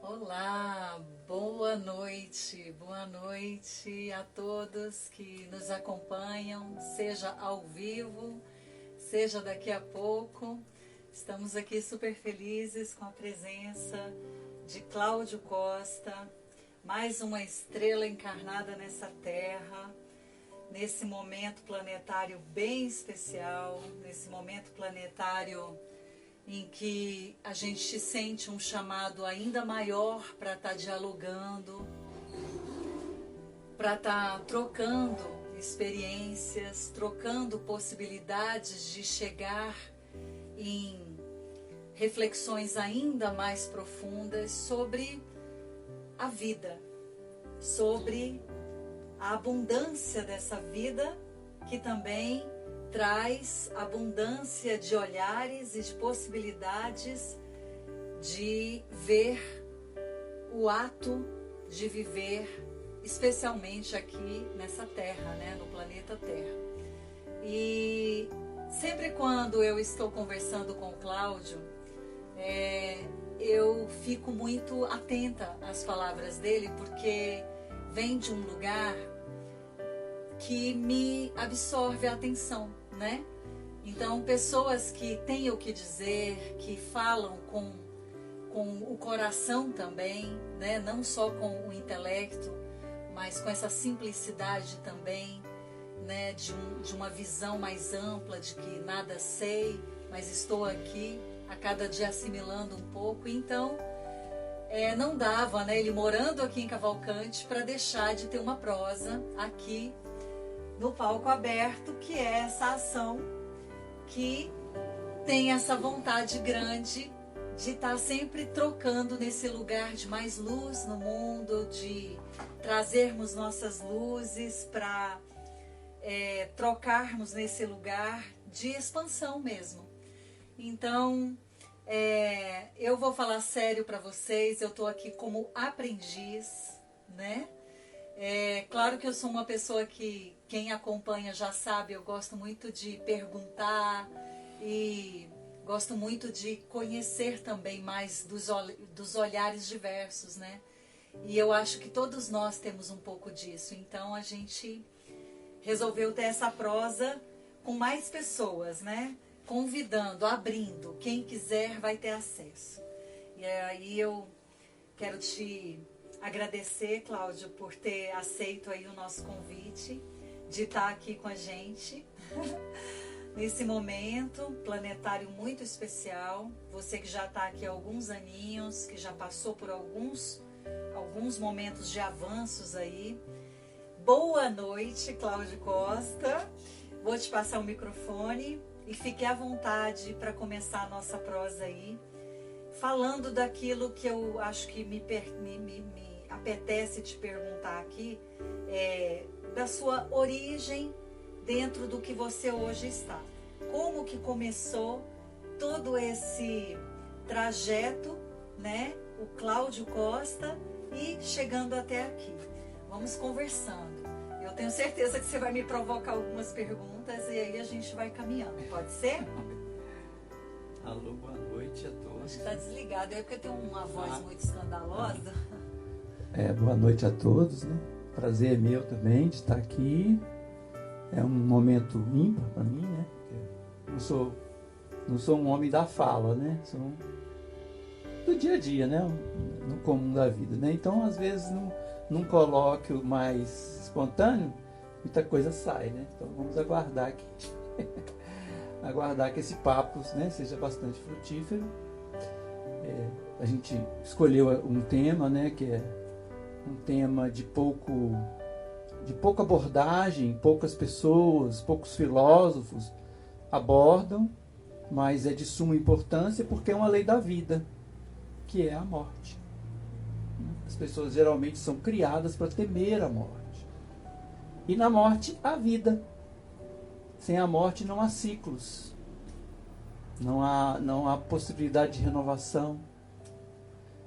Olá, boa noite a todos que nos acompanham, seja ao vivo, seja daqui a pouco. Estamos aqui super felizes com a presença de Cláudio Costa, mais uma estrela encarnada nessa terra, nesse momento planetário bem especial, nesse momento planetário em que a gente sente um chamado ainda maior para estar dialogando, para estar trocando experiências, trocando possibilidades de chegar em reflexões ainda mais profundas sobre a vida, sobre a abundância dessa vida que também traz abundância de olhares e de possibilidades de ver o ato de viver, especialmente aqui nessa Terra, né, no planeta Terra. E sempre quando eu estou conversando com o Cláudio, eu fico muito atenta às palavras dele, porque vem de um lugar que me absorve a atenção, né? Então, pessoas que têm o que dizer, que falam com o coração também, né? Não só com o intelecto, mas com essa simplicidade também, né? De uma visão mais ampla de que nada sei, mas estou aqui a cada dia assimilando um pouco. Então, não dava, né? Ele morando aqui em Cavalcante, para deixar de ter uma prosa aqui no palco aberto, que é essa ação que tem essa vontade grande de estar sempre trocando nesse lugar de mais luz no mundo, de trazermos nossas luzes para trocarmos nesse lugar de expansão mesmo. Então, eu vou falar sério para vocês, eu estou aqui como aprendiz, né? Claro que eu sou uma pessoa que, quem acompanha já sabe, eu gosto muito de perguntar e gosto muito de conhecer também mais dos olhares diversos, né? E eu acho que todos nós temos um pouco disso, então a gente resolveu ter essa prosa com mais pessoas, né? Convidando, abrindo, quem quiser vai ter acesso. E aí eu quero te agradecer, Cláudio, por ter aceito aí o nosso convite de estar aqui com a gente nesse momento planetário muito especial. Você que já está aqui há alguns aninhos, que já passou por alguns momentos de avanços aí. Boa noite, Cláudio Costa. Vou te passar o microfone e fique à vontade para começar a nossa prosa aí, falando daquilo que eu acho que me apetece te perguntar aqui, da sua origem dentro do que você hoje está. Como que começou todo esse trajeto, né? O Cláudio Costa e chegando até aqui. Vamos conversando. Eu tenho certeza que você vai me provocar algumas perguntas e aí a gente vai caminhando. Pode ser? Alô, boa noite a todos. Acho que está desligado. É porque tem uma voz muito escandalosa. Boa noite a todos, né? Prazer é meu também de estar aqui. É um momento ímpar para mim, né? Eu não sou um homem da fala, né? Sou do dia a dia, né? No comum da vida, né? Então, às vezes, num colóquio mais espontâneo, muita coisa sai, né? Então, vamos aguardar que esse papo, né, seja bastante frutífero. A gente escolheu um tema, né, que é um tema de pouca abordagem, poucas pessoas, poucos filósofos abordam, mas é de suma importância porque é uma lei da vida, que é a morte. As pessoas geralmente são criadas para temer a morte. E na morte, a vida. Sem a morte não há ciclos, não há possibilidade de renovação.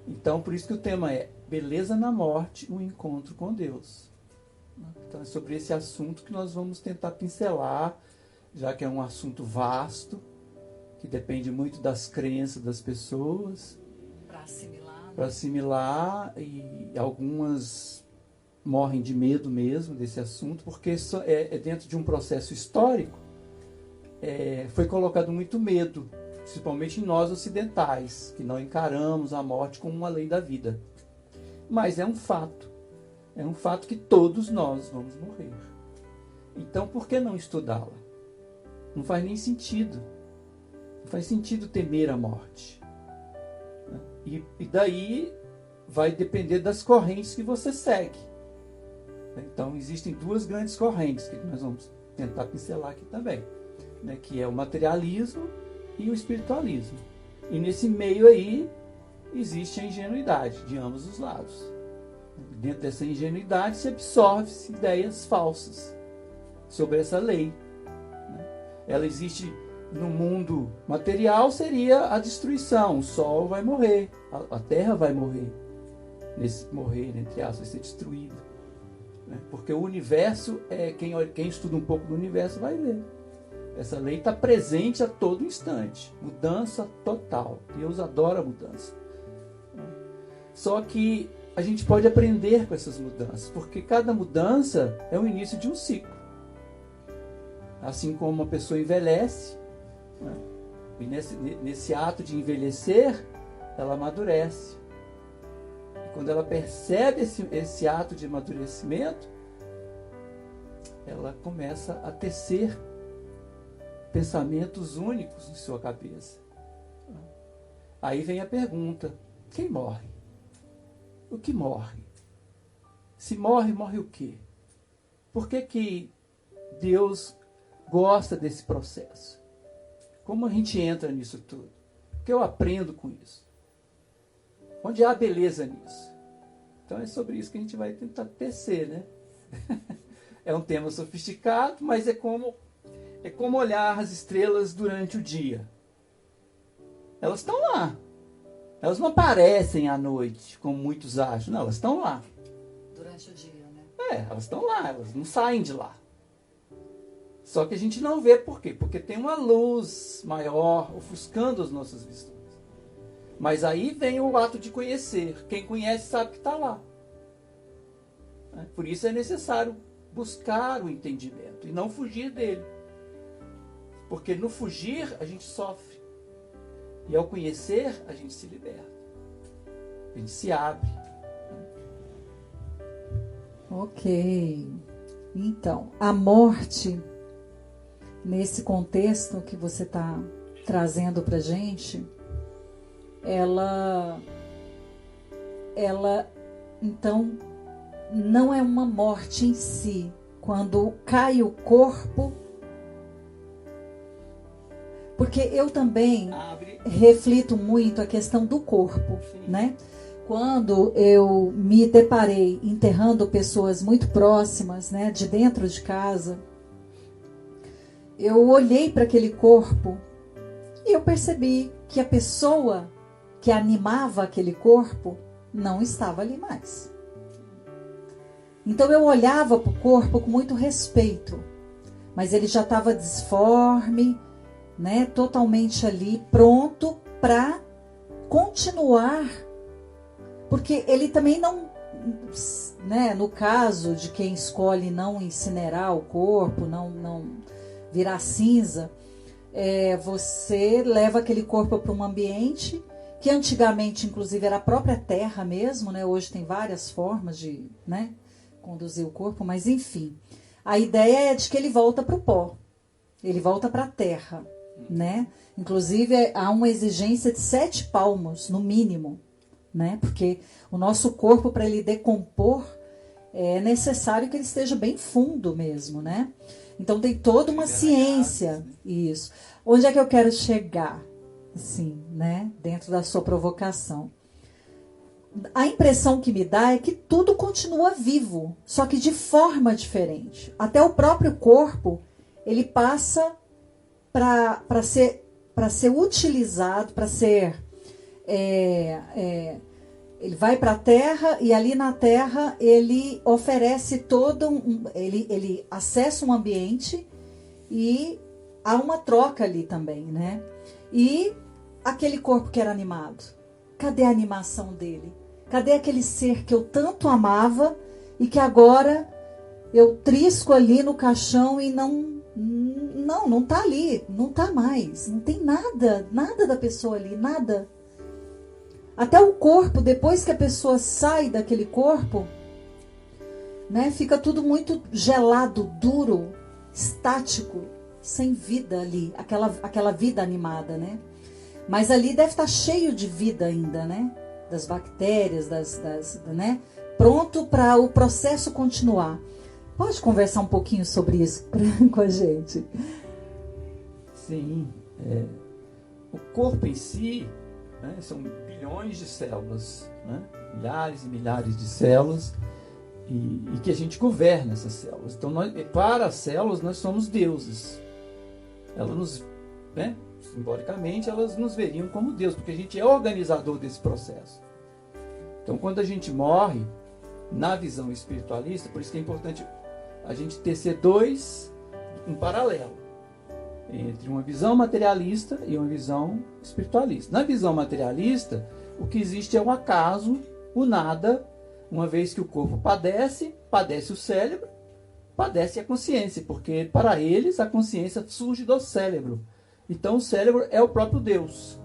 Então, por isso que o tema é Beleza na Morte, um encontro com Deus. Então, é sobre esse assunto que nós vamos tentar pincelar, já que é um assunto vasto, que depende muito das crenças das pessoas. Para assimilar, para assimilar, e algumas morrem de medo mesmo desse assunto, porque isso é dentro de um processo histórico, foi colocado muito medo, principalmente em nós ocidentais, que não encaramos a morte como uma lei da vida. Mas é um fato que todos nós vamos morrer. Então, por que não estudá-la? Não faz nem sentido. Não faz sentido temer a morte. E daí vai depender das correntes que você segue. Então, existem duas grandes correntes que nós vamos tentar pincelar aqui também, né? Que é o materialismo e o espiritualismo. E nesse meio aí existe a ingenuidade de ambos os lados. Dentro dessa ingenuidade se absorve-se ideias falsas sobre essa lei. Ela existe no mundo material, seria a destruição. O sol vai morrer, a terra vai morrer. Morrer, entre aspas, vai ser destruída. Porque o universo, quem estuda um pouco do universo vai ver. Essa lei está presente a todo instante. Mudança total. Deus adora mudança. Só que a gente pode aprender com essas mudanças, porque cada mudança é o início de um ciclo. Assim como uma pessoa envelhece, né? E nesse ato de envelhecer, ela amadurece. E quando ela percebe esse ato de amadurecimento, ela começa a tecer pensamentos únicos em sua cabeça. Aí vem a pergunta: quem morre? O que morre? Se morre, morre o quê? Por que Deus gosta desse processo? Como a gente entra nisso tudo? O que eu aprendo com isso? Onde há beleza nisso? Então é sobre isso que a gente vai tentar tecer, né? É um tema sofisticado, mas é como olhar as estrelas durante o dia. Elas estão lá. Elas não aparecem à noite, como muitos acham. Não, elas estão lá. Durante o dia, né? Elas estão lá, elas não saem de lá. Só que a gente não vê por quê? Porque tem uma luz maior ofuscando as nossas visões. Mas aí vem o ato de conhecer. Quem conhece sabe que está lá. Por isso é necessário buscar o entendimento e não fugir dele. Porque no fugir a gente sofre. E ao conhecer a gente se liberta. A gente se abre. Ok. Então, a morte, nesse contexto que você está trazendo para a gente, ela, então, não é uma morte em si. Quando cai o corpo, porque eu também reflito muito a questão do corpo, né? Quando eu me deparei enterrando pessoas muito próximas, né, de dentro de casa, eu olhei para aquele corpo e eu percebi que a pessoa que animava aquele corpo não estava ali mais. Então eu olhava para o corpo com muito respeito, mas ele já estava disforme, né, totalmente ali, pronto para continuar, porque ele também não, né, no caso de quem escolhe não incinerar o corpo, não virar cinza, você leva aquele corpo para um ambiente que antigamente, inclusive, era a própria terra mesmo, né? Hoje tem várias formas de, né, conduzir o corpo, mas enfim, a ideia é de que ele volta para o pó, ele volta para a terra, né? Inclusive há uma exigência de 7 palmos no mínimo, né? Porque o nosso corpo, para ele decompor, é necessário que ele esteja bem fundo mesmo, né? Então tem toda uma ciência. Isso. Onde é que eu quero chegar? Assim, né? Dentro da sua provocação. A impressão que me dá é que tudo continua vivo, só que de forma diferente. Até o próprio corpo, ele passa para ser utilizado, para ser... ele vai para a terra e ali na terra ele oferece ele acessa um ambiente e há uma troca ali também, né? E aquele corpo que era animado, Cadê a animação dele? Cadê aquele ser que eu tanto amava e que agora eu trisco ali no caixão e não tá ali, não tá mais, não tem nada da pessoa ali, nada. Até o corpo, depois que a pessoa sai daquele corpo, né, fica tudo muito gelado, duro, estático, sem vida ali, aquela vida animada, né? Mas ali deve estar cheio de vida ainda, né? Das bactérias, né? Pronto para o processo continuar. Pode conversar um pouquinho sobre isso com a gente? Sim. O corpo em si, né, são bilhões de células, né? Milhares e milhares de células, e que a gente governa essas células. Então, para as células, nós somos deuses. Elas nos, né, simbolicamente, elas nos veriam como Deus, porque a gente é organizador desse processo. Então, quando a gente morre, na visão espiritualista, por isso que é importante a gente tecer um paralelo entre uma visão materialista e uma visão espiritualista. Na visão materialista, o que existe é o acaso, o nada, uma vez que o corpo padece o cérebro, padece a consciência, porque para eles a consciência surge do cérebro. Então o cérebro é o próprio Deus,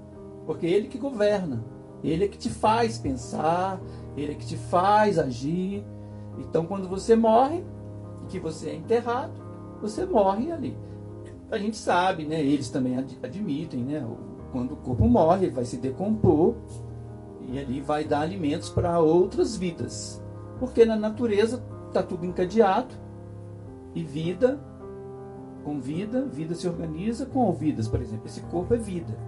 porque é ele que governa, ele é que te faz pensar, ele é que te faz agir. Então quando você morre, que você é enterrado, você morre ali. A gente sabe, né? Eles também admitem, né? Quando o corpo morre, ele vai se decompor e ali vai dar alimentos para outras vidas. Porque na natureza está tudo encadeado e vida com vida, vida se organiza com vidas. Por exemplo, esse corpo é vida,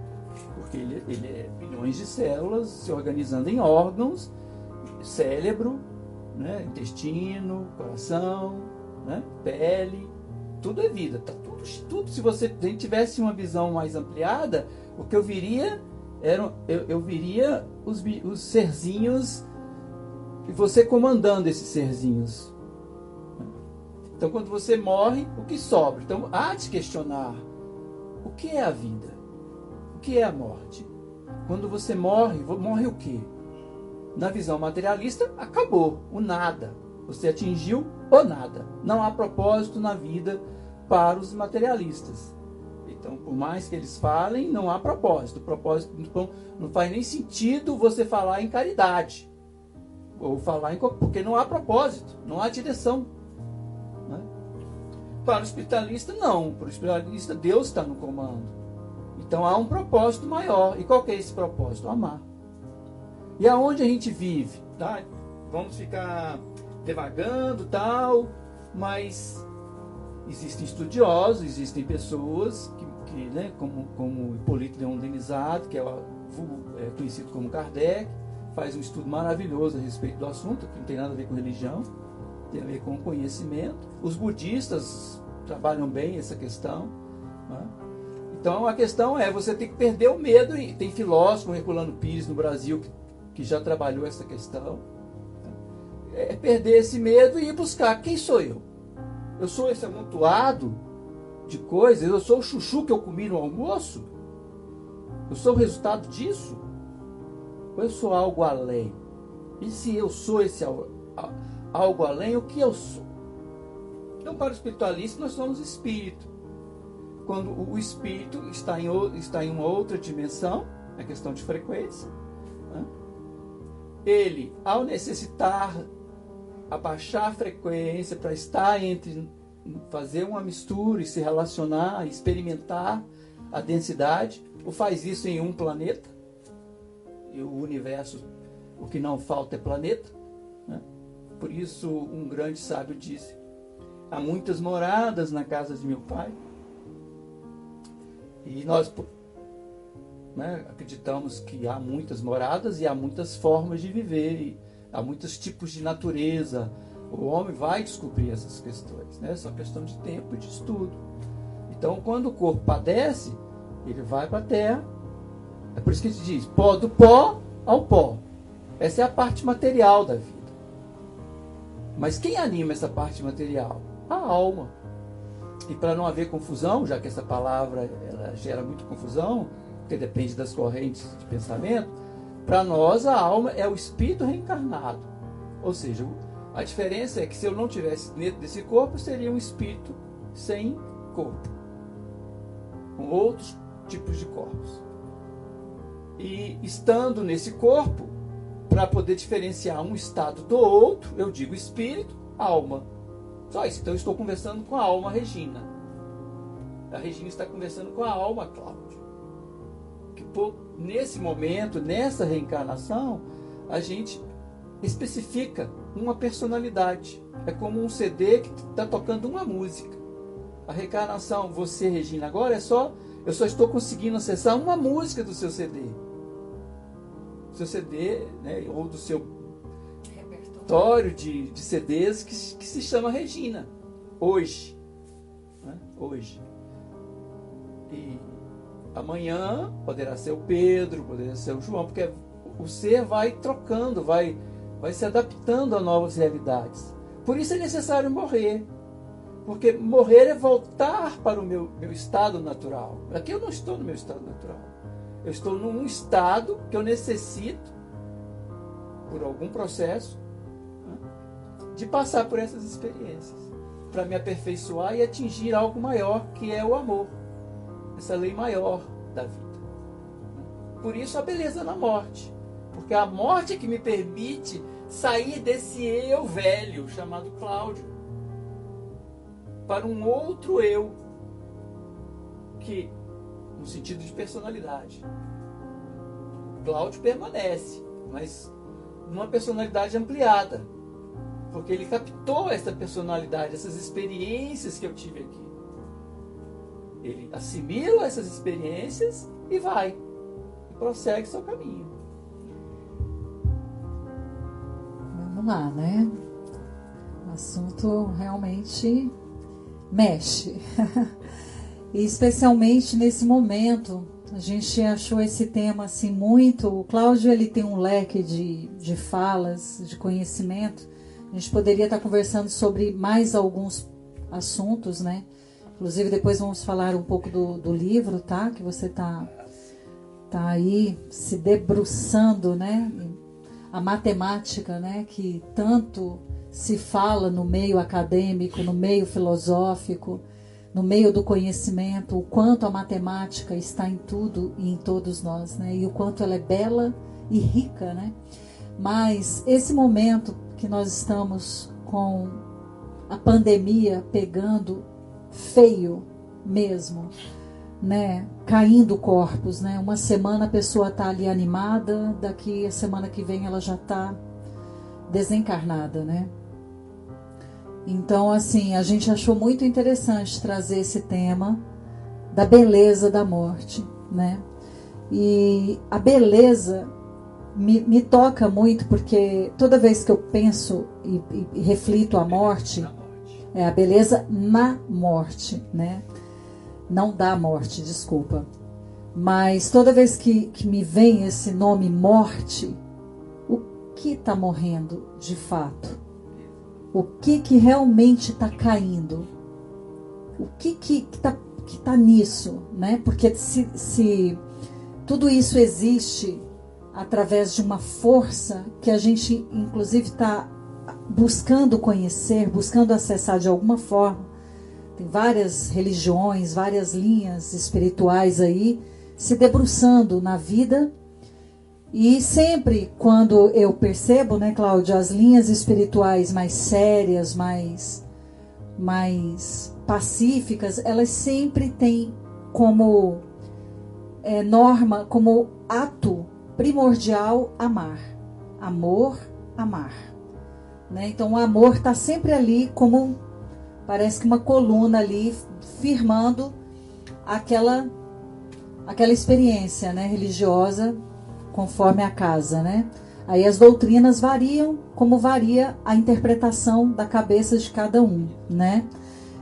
porque ele é bilhões de células se organizando em órgãos, cérebro, né? Intestino, coração, né? Pele, tudo é vida, tá tudo. Se a gente tivesse uma visão mais ampliada, o que eu viria eu viria os serzinhos e você comandando esses serzinhos. Então, quando você morre, o que sobra? Então, há de questionar o que é a vida, o que é a morte. Quando você morre o quê? Na visão materialista, acabou o nada. Você atingiu o nada. Não há propósito na vida para os materialistas. Então, por mais que eles falem, não há propósito. Propósito não faz nem sentido você falar em caridade. Ou falar porque não há propósito, não há direção. Né? Para o espiritualista, não. Para o espiritualista, Deus está no comando. Então há um propósito maior. E qual que é esse propósito? Amar. E aonde a gente vive? Tá? Vamos ficar devagando, tal, mas existem estudiosos, existem pessoas que né, como Hipólito Leon Denisard, que é conhecido como Kardec, faz um estudo maravilhoso a respeito do assunto, que não tem nada a ver com religião, tem a ver com conhecimento. Os budistas trabalham bem essa questão. Né? Então a questão é, você tem que perder o medo, e tem filósofo, como Herculano Pires no Brasil, que já trabalhou essa questão. É perder esse medo e ir buscar quem sou eu. Eu sou esse amontoado de coisas, eu sou o chuchu que eu comi no almoço? Eu sou o resultado disso? Ou eu sou algo além? E se eu sou esse algo além, o que eu sou? Então, para o espiritualista, nós somos espírito. Quando o espírito está em uma outra dimensão, é questão de frequência, né? Ele, ao necessitar abaixar a frequência para estar fazer uma mistura e se relacionar, experimentar a densidade, ou faz isso em um planeta, e o universo, o que não falta é planeta, né? Por isso um grande sábio disse: há muitas moradas na casa de meu pai, e nós, né, acreditamos que há muitas moradas e há muitas formas de viver, e há muitos tipos de natureza. O homem vai descobrir essas questões, né? É só questão de tempo e de estudo. Então, quando o corpo padece, ele vai para a terra. É por isso que a gente diz, do pó ao pó. Essa é a parte material da vida. Mas quem anima essa parte material? A alma. E para não haver confusão, já que essa palavra ela gera muita confusão, porque depende das correntes de pensamento, Para nós, a alma é o espírito reencarnado. Ou seja, a diferença é que se eu não tivesse dentro desse corpo, seria um espírito sem corpo, com outros tipos de corpos. E estando nesse corpo, para poder diferenciar um estado do outro, eu digo espírito, alma. Só isso. Então eu estou conversando com a alma Regina. A Regina está conversando com a alma Cláudio. Que nesse momento, nessa reencarnação, a gente especifica uma personalidade. É como um CD que está tocando uma música. A reencarnação, você, Regina, agora eu só estou conseguindo acessar uma música do seu CD. Seu CD, né, ou do seu repertório de CDs que se chama Regina. Hoje. Né? Hoje. E amanhã poderá ser o Pedro, poderá ser o João, porque o ser vai trocando, vai se adaptando a novas realidades. Por isso é necessário morrer. Porque morrer é voltar para o meu estado natural. Aqui eu não estou no meu estado natural. Eu estou num estado que eu necessito, por algum processo, né, de passar por essas experiências, para me aperfeiçoar e atingir algo maior, que é o amor. Essa lei maior da vida. Por isso a beleza na morte. Porque a morte é que me permite sair desse eu velho, chamado Cláudio, para um outro eu, que, no sentido de personalidade, Cláudio permanece, mas numa personalidade ampliada, porque ele captou essa personalidade, essas experiências que eu tive aqui. Ele assimila essas experiências e vai, e prossegue seu caminho. Vamos lá, né? O assunto realmente mexe. E especialmente nesse momento, a gente achou esse tema assim muito... O Cláudio, ele tem um leque de falas, de conhecimento. A gente poderia estar conversando sobre mais alguns assuntos, né? Inclusive depois vamos falar um pouco do livro, tá? Que você tá aí se debruçando, né? A matemática, né? Que tanto se fala no meio acadêmico, no meio filosófico, no meio do conhecimento, o quanto a matemática está em tudo e em todos nós, né? E o quanto ela é bela e rica, né? Mas esse momento que nós estamos com a pandemia pegando feio mesmo, né? Caindo corpos, né? Uma semana a pessoa está ali animada, daqui a semana que vem ela já está desencarnada, né? Então, assim, a gente achou muito interessante trazer esse tema da beleza da morte, né? E a beleza me toca muito, porque toda vez que eu penso e reflito a morte, é a beleza na morte, né? Não da morte, desculpa. Mas toda vez que me vem esse nome morte, o que está morrendo de fato? O que realmente está caindo? O que tá nisso, né? Porque se tudo isso existe através de uma força que a gente, inclusive, está buscando conhecer, buscando acessar de alguma forma. Tem várias religiões, várias linhas espirituais aí se debruçando na vida. E sempre quando eu percebo, né, Cláudia, as linhas espirituais mais sérias, mais pacíficas, elas sempre têm como norma, como ato primordial, amar. Amor, amar. Né? Então o amor está sempre ali como, parece que uma coluna ali, firmando aquela experiência, né, religiosa, conforme a casa, né? Aí as doutrinas variam, como varia a interpretação da cabeça de cada um, né?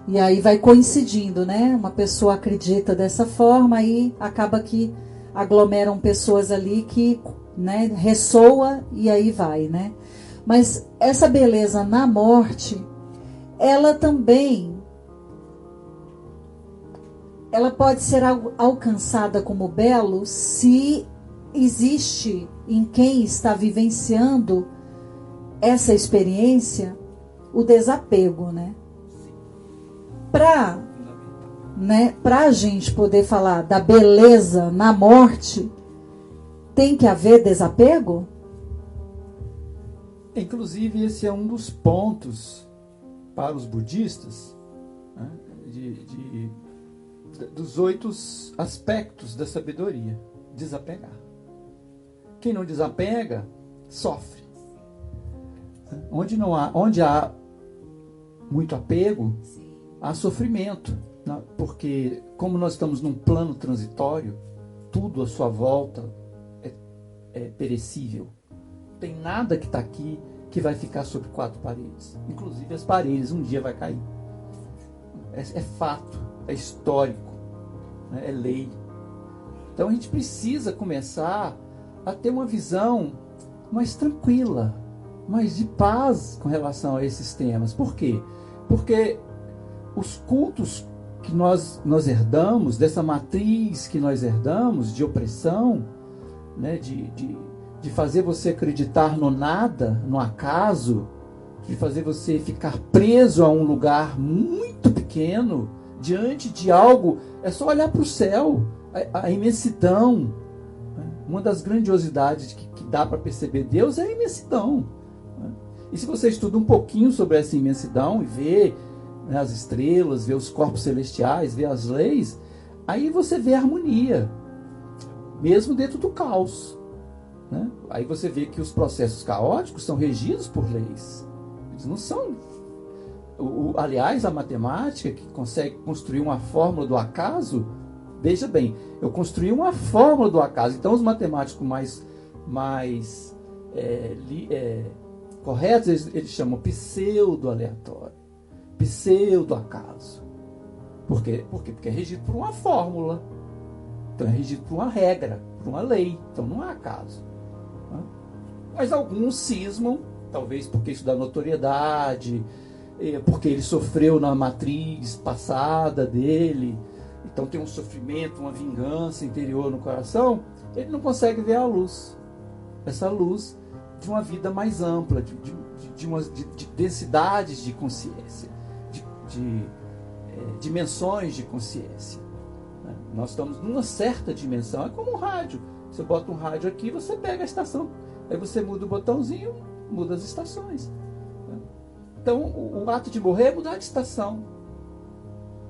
E aí vai coincidindo, né? Uma pessoa acredita dessa forma e acaba que aglomeram pessoas ali que, né, ressoa e aí vai, né? Mas essa beleza na morte, ela também, ela pode ser alcançada como belo se existe em quem está vivenciando essa experiência o desapego, né? Para a gente poder falar da beleza na morte, tem que haver desapego? Inclusive, esse é um dos pontos para os budistas, né, dos 8 aspectos da sabedoria. Desapegar. Quem não desapega, sofre. Onde há muito apego, há sofrimento. Porque, como nós estamos num plano transitório, tudo à sua volta é perecível. Não tem nada que está aqui que vai ficar sobre 4 paredes. Inclusive as paredes um dia vai cair. É fato, é histórico, né? É lei. Então a gente precisa começar a ter uma visão mais tranquila, mais de paz com relação a esses temas. Por quê? Porque os cultos que nós herdamos, dessa matriz que nós herdamos de opressão, né, de fazer você acreditar no nada, no acaso, de fazer você ficar preso a um lugar muito pequeno, diante de algo, é só olhar para o céu, a imensidão. Uma das grandiosidades que dá para perceber Deus é a imensidão. E se você estuda um pouquinho sobre essa imensidão e vê, né, as estrelas, vê os corpos celestiais, vê as leis, aí você vê a harmonia, mesmo dentro do caos. Né? Aí você vê que os processos caóticos são regidos por leis. Eles não são... aliás, a matemática, que consegue construir uma fórmula do acaso, veja bem, eu construí uma fórmula do acaso. Então, os matemáticos mais corretos, eles chamam pseudo-aleatório, pseudo-acaso. Por quê? Porque é regido por uma fórmula. Então, é regido por uma regra, por uma lei. Então, não há acaso. Mas alguns cismam, talvez porque isso dá notoriedade, porque ele sofreu na matriz passada dele, então tem um sofrimento, uma vingança interior no coração, ele não consegue ver a luz, essa luz de uma vida mais ampla, de densidades de consciência, de dimensões de consciência. Nós estamos numa certa dimensão, é como um rádio. Você bota um rádio aqui, você pega a estação, aí você muda o botãozinho, muda as estações. Então, o ato de morrer é mudar de estação.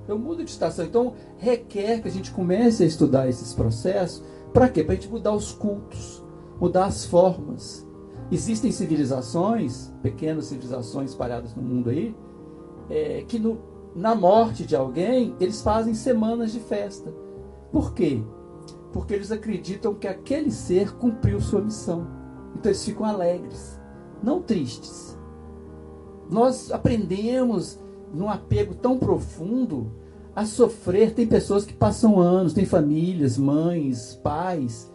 Eu mudo de estação. Então, requer que a gente comece a estudar esses processos. Para quê? Para a gente mudar os cultos, mudar as formas. Existem civilizações, pequenas civilizações espalhadas no mundo aí, que na morte de alguém, eles fazem semanas de festa. Por quê? Porque eles acreditam que aquele ser cumpriu sua missão. Então eles ficam alegres, não tristes. Nós aprendemos, num apego tão profundo, a sofrer. Tem pessoas que passam anos, tem famílias, mães, pais,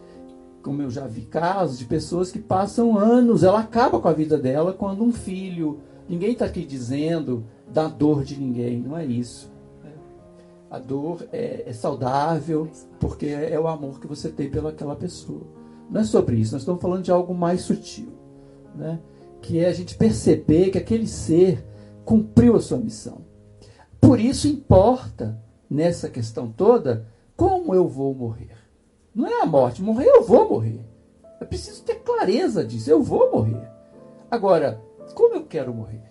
como eu já vi casos de pessoas que passam anos, ela acaba com a vida dela quando um filho, ninguém está aqui dizendo da dor de ninguém, não é isso. A dor é saudável, porque é o amor que você tem pelaquela pessoa. Não é sobre isso, nós estamos falando de algo mais sutil, né? Que é a gente perceber que aquele ser cumpriu a sua missão. Por isso importa, nessa questão toda, como eu vou morrer. Não é a morte, morrer eu vou morrer. Eu preciso ter clareza disso, eu vou morrer. Agora, como eu quero morrer?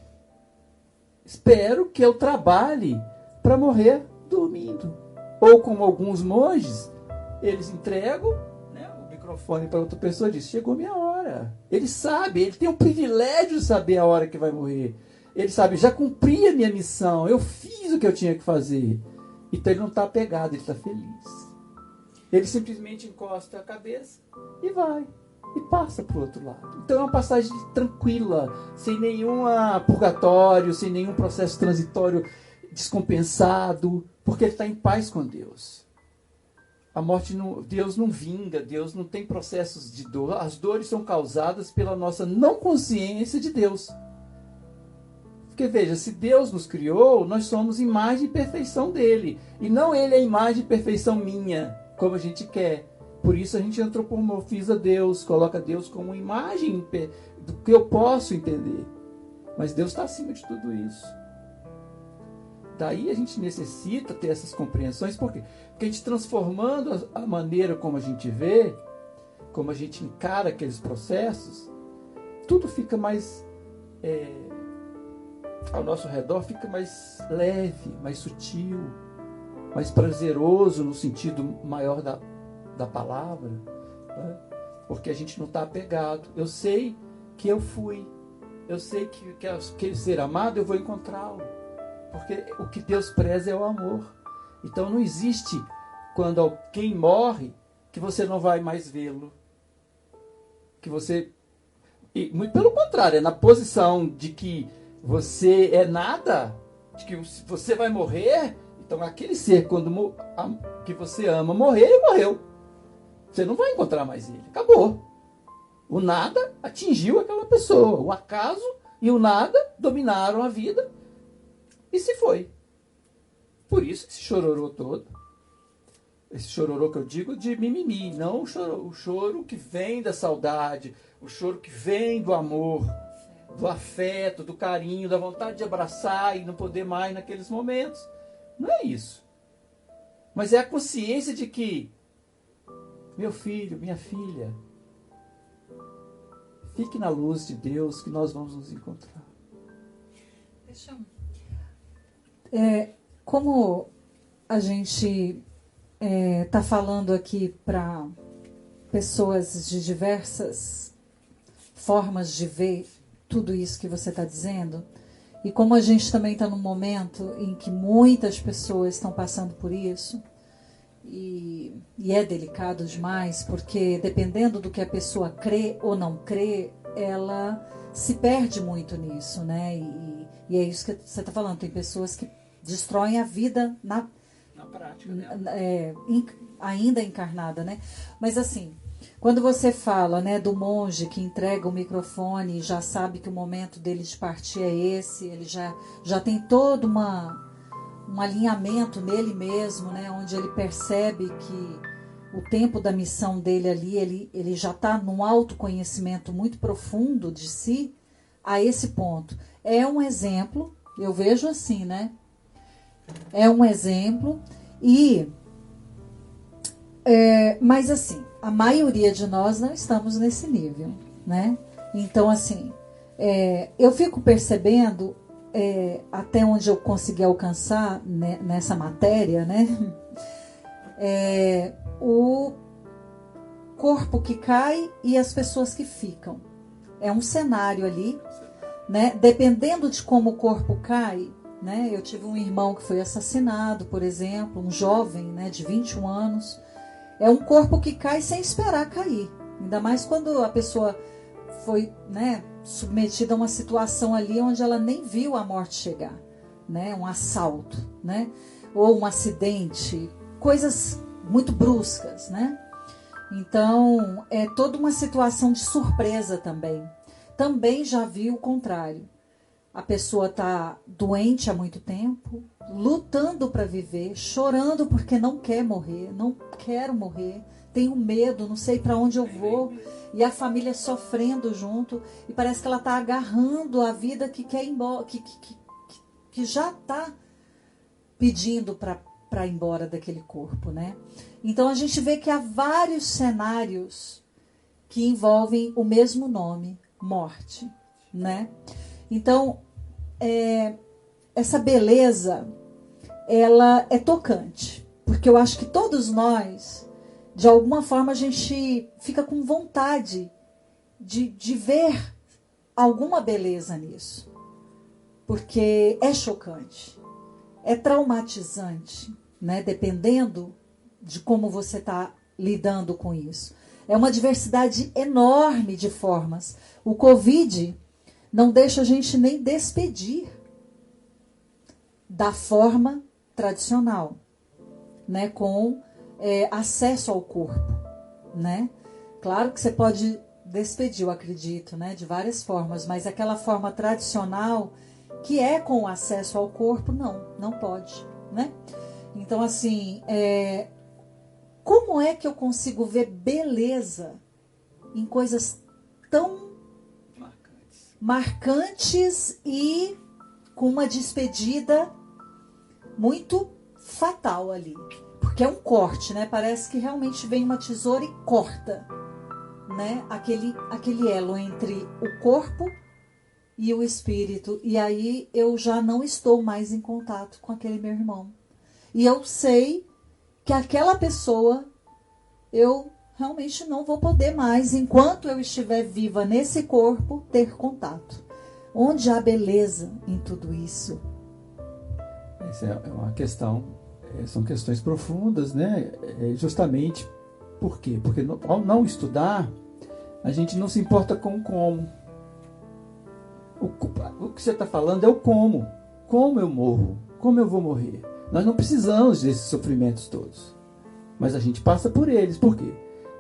Espero que eu trabalhe para morrer dormindo. Ou como alguns monges, eles entregam, né, o microfone para outra pessoa e diz, chegou minha hora. Ele sabe, ele tem o privilégio de saber a hora que vai morrer. Ele sabe, já cumpri a minha missão, eu fiz o que eu tinha que fazer. Então ele não está apegado, ele está feliz. Ele simplesmente encosta a cabeça e vai. E passa para o outro lado. Então é uma passagem tranquila, sem nenhum purgatório, sem nenhum processo transitório descompensado, porque ele está em paz com Deus. A morte, Deus não vinga, Deus não tem processos de dor. As dores são causadas pela nossa não consciência de Deus. Porque veja, se Deus nos criou, nós somos imagem e perfeição dele. E não ele é imagem e perfeição minha, como a gente quer. por isso a gente antropomorfiza Deus, coloca Deus como uma imagem do que eu posso entender. Mas Deus está acima de tudo isso. Daí a gente necessita ter essas compreensões. Por quê? Porque a gente transformando a maneira como a gente vê, como a gente encara aqueles processos, tudo fica mais... ao nosso redor fica mais leve, mais sutil, mais prazeroso no sentido maior da palavra, né? Porque a gente não está apegado. Eu sei que eu fui, eu sei que aquele ser amado eu vou encontrá-lo, porque o que Deus preza é o amor. Então não existe quando alguém morre que você não vai mais vê-lo, que você... E, muito pelo contrário, é na posição de que você é nada, de que você vai morrer. Então aquele ser que você ama morrer, ele morreu. Você não vai encontrar mais ele. Acabou. O nada atingiu aquela pessoa. O acaso e o nada dominaram a vida e se foi. Por isso esse chororô todo. Esse chororô que eu digo de mimimi, não o choro que vem da saudade, o choro que vem do amor, do afeto, do carinho, da vontade de abraçar e não poder mais naqueles momentos. Não é isso. Mas é a consciência de que, meu filho, minha filha, fique na luz de Deus que nós vamos nos encontrar. Deixa eu... como a gente está falando aqui para pessoas de diversas formas de ver tudo isso que você está dizendo, e como a gente também está num momento em que muitas pessoas estão passando por isso, e é delicado demais, porque dependendo do que a pessoa crê ou não crê, ela se perde muito nisso, né? E é isso que você está falando, tem pessoas que destroem a vida na prática, né? Ainda encarnada, né? Mas assim, quando você fala, né, do monge que entrega o microfone e já sabe que o momento dele de partir é esse, ele já tem todo um alinhamento nele mesmo, né, onde ele percebe que o tempo da missão dele ali, ele já está num autoconhecimento muito profundo de si, a esse ponto. É um exemplo, eu vejo assim, né? É um exemplo mas assim, a maioria de nós não estamos nesse nível, né? Então, assim, eu fico percebendo, até onde eu consegui alcançar, né, nessa matéria, né? O corpo que cai e as pessoas que ficam. É um cenário ali, né? Dependendo de como o corpo cai, né? Eu tive um irmão que foi assassinado, por exemplo, um jovem, né, de 21 anos. É um corpo que cai sem esperar cair. Ainda mais quando a pessoa foi, né, submetida a uma situação ali onde ela nem viu a morte chegar, né? Um assalto, né? Ou um acidente, coisas muito bruscas, né? Então, é toda uma situação de surpresa também. Também já vi o contrário. A pessoa está doente há muito tempo, lutando para viver, chorando porque não quer morrer, não quero morrer, tenho medo, não sei para onde eu vou, e a família sofrendo junto, e parece que ela está agarrando a vida que quer ir embora, que já está pedindo para ir embora daquele corpo, né? Então a gente vê que há vários cenários que envolvem o mesmo nome, morte, né? Então, essa beleza, ela é tocante, porque eu acho que todos nós, de alguma forma, a gente fica com vontade de ver alguma beleza nisso, porque é chocante, é traumatizante, né? Dependendo de como você está lidando com isso. É uma diversidade enorme de formas. O Covid não deixa a gente nem despedir da forma tradicional, né, com acesso ao corpo, né? Claro que você pode despedir, eu acredito, né, de várias formas, mas aquela forma tradicional que é com acesso ao corpo, não pode, né? Então, assim, como é que eu consigo ver beleza em coisas tão marcantes e com uma despedida muito fatal ali? Porque é um corte, né? Parece que realmente vem uma tesoura e corta, né? Aquele elo entre o corpo e o espírito. E aí eu já não estou mais em contato com aquele meu irmão. E eu sei que aquela pessoa eu realmente não vou poder mais, enquanto eu estiver viva nesse corpo, ter contato. Onde há beleza em tudo isso? Essa é uma questão, são questões profundas, né? Justamente por quê? Porque ao não estudar, a gente não se importa com o como. O que você está falando é o como. Como eu morro? Como eu vou morrer? Nós não precisamos desses sofrimentos todos. Mas a gente passa por eles. Por quê?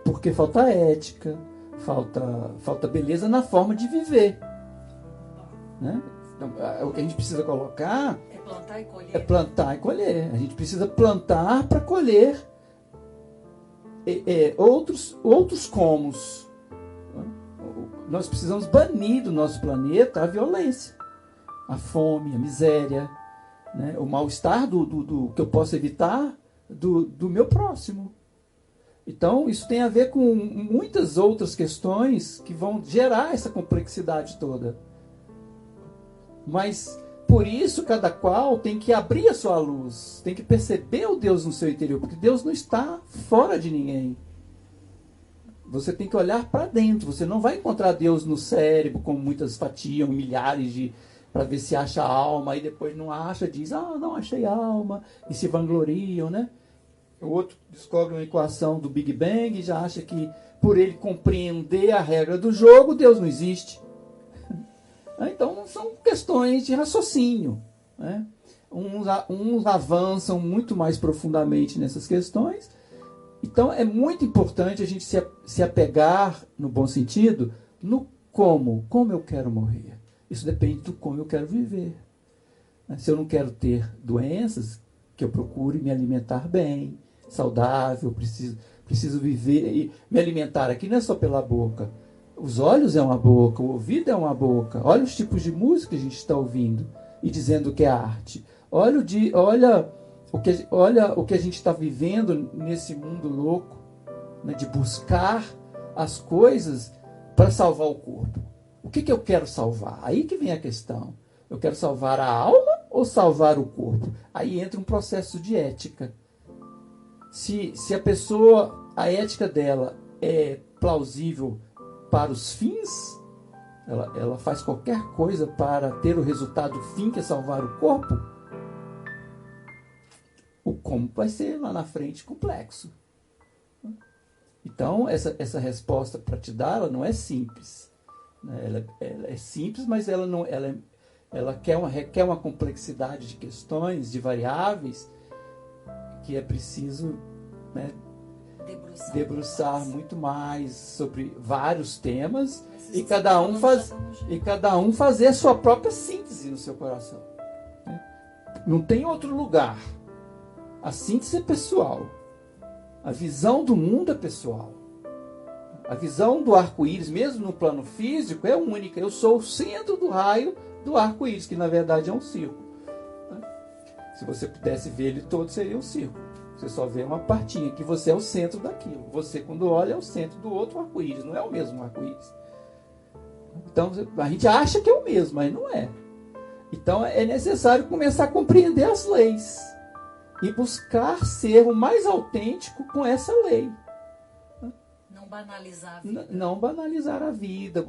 Porque falta ética, falta beleza na forma de viver. Né? Então, o que a gente precisa colocar é plantar e colher. É plantar e colher. A gente precisa plantar para colher outros comos. Nós precisamos banir do nosso planeta a violência, a fome, a miséria, né? O mal-estar do que eu posso evitar do meu próximo. Então, isso tem a ver com muitas outras questões que vão gerar essa complexidade toda. Mas, por isso, cada qual tem que abrir a sua luz, tem que perceber o Deus no seu interior, porque Deus não está fora de ninguém. Você tem que olhar para dentro. Você não vai encontrar Deus no cérebro, como muitas fatiam, milhares para ver se acha alma, e depois não acha, diz, não achei alma, e se vangloriam, né? O outro descobre uma equação do Big Bang e já acha que, por ele compreender a regra do jogo, Deus não existe. Então, são questões de raciocínio, né? Uns avançam muito mais profundamente nessas questões. Então, é muito importante a gente se apegar, no bom sentido, no como eu quero morrer. Isso depende do como eu quero viver. Se eu não quero ter doenças, que eu procure me alimentar bem, saudável, preciso viver e me alimentar aqui não é só pela boca. Os olhos é uma boca, o ouvido é uma boca. Olha os tipos de música que a gente está ouvindo e dizendo que é arte. Olha o que a gente está vivendo nesse mundo louco, né, de buscar as coisas para salvar o corpo. O que eu quero salvar? Aí que vem a questão. Eu quero salvar a alma ou salvar o corpo? Aí entra um processo de ética. Se a pessoa, a ética dela é plausível para os fins, ela faz qualquer coisa para ter o resultado fim, que é salvar o corpo, o como vai ser lá na frente complexo. Então, essa resposta para te dar, ela não é simples. Ela é simples, mas ela requer uma complexidade de questões, de variáveis, que é preciso, né, debruçar muito mais sobre vários temas e cada um fazer a sua própria síntese no seu coração. Né? Não tem outro lugar. A síntese é pessoal. A visão do mundo é pessoal. A visão do arco-íris, mesmo no plano físico, é única. Eu sou o centro do raio do arco-íris, que na verdade é um círculo. Se você pudesse ver ele todo, seria um círculo. Você só vê uma partinha, que você é o centro daquilo. Você, quando olha, é o centro do outro arco-íris, não é o mesmo arco-íris. Então, a gente acha que é o mesmo, mas não é. Então, é necessário começar a compreender as leis e buscar ser o mais autêntico com essa lei. Não banalizar a vida. Não banalizar a vida.